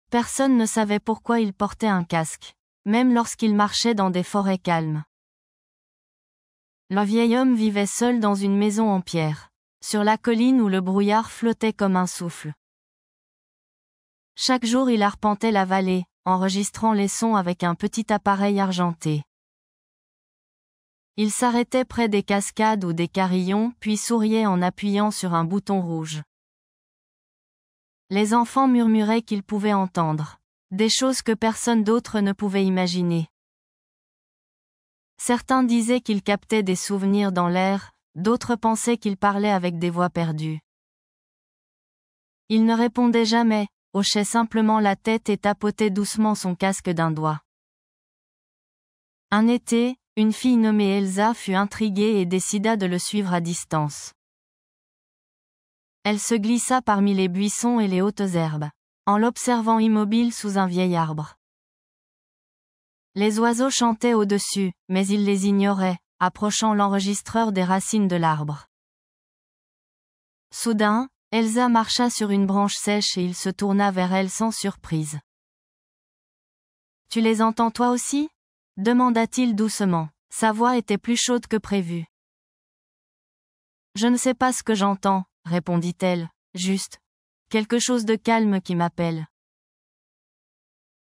Personne ne savait pourquoi il portait un casque, même lorsqu'il marchait dans des forêts calmes. Le vieil homme vivait seul dans une maison en pierre, sur la colline où le brouillard flottait comme un souffle. Chaque jour il arpentait la vallée, enregistrant les sons avec un petit appareil argenté. Il s'arrêtait près des cascades ou des carillons puis souriait en appuyant sur un bouton rouge. Les enfants murmuraient qu'ils pouvaient entendre des choses que personne d'autre ne pouvait imaginer. Certains disaient qu'il captait des souvenirs dans l'air, d'autres pensaient qu'il parlait avec des voix perdues. Il ne répondait jamais, hochait simplement la tête et tapotait doucement son casque d'un doigt. Un été, une fille nommée Elsa fut intriguée et décida de le suivre à distance. Elle se glissa parmi les buissons et les hautes herbes, en l'observant immobile sous un vieil arbre. Les oiseaux chantaient au-dessus, mais il les ignorait, approchant l'enregistreur des racines de l'arbre. Soudain, Elsa marcha sur une branche sèche et il se tourna vers elle sans surprise. « Tu les entends toi aussi ?» demanda-t-il doucement. Sa voix était plus chaude que prévu. « Je ne sais pas ce que j'entends, » répondit-elle, « juste quelque chose de calme qui m'appelle. »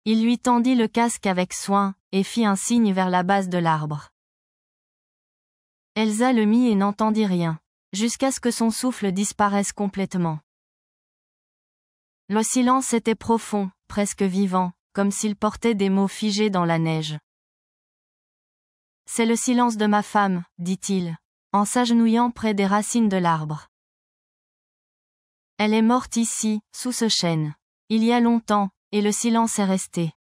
Il lui tendit le casque avec soin, et fit un signe vers la base de l'arbre. Elsa le mit et n'entendit rien, jusqu'à ce que son souffle disparaisse complètement. Le silence était profond, presque vivant, comme s'il portait des mots figés dans la neige. « C'est le silence de ma femme, » dit-il, en s'agenouillant près des racines de l'arbre. « Elle est morte ici, sous ce chêne. Il y a longtemps, et le silence est resté.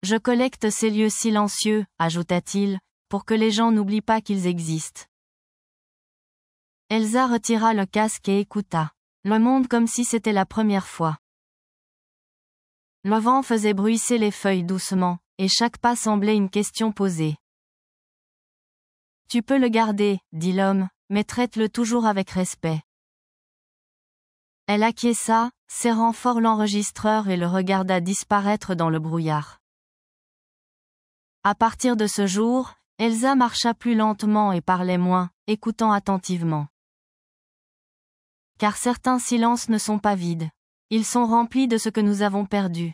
Je collecte ces lieux silencieux, ajouta-t-il, pour que les gens n'oublient pas qu'ils existent. » Elsa retira le casque et écouta le monde comme si c'était la première fois. Le vent faisait bruisser les feuilles doucement, et chaque pas semblait une question posée. « Tu peux le garder, » dit l'homme, « mais traite-le toujours avec respect. » Elle acquiesça, serrant fort l'enregistreur et le regarda disparaître dans le brouillard. À partir de ce jour, Elsa marcha plus lentement et parlait moins, écoutant attentivement. Car certains silences ne sont pas vides. Ils sont remplis de ce que nous avons perdu.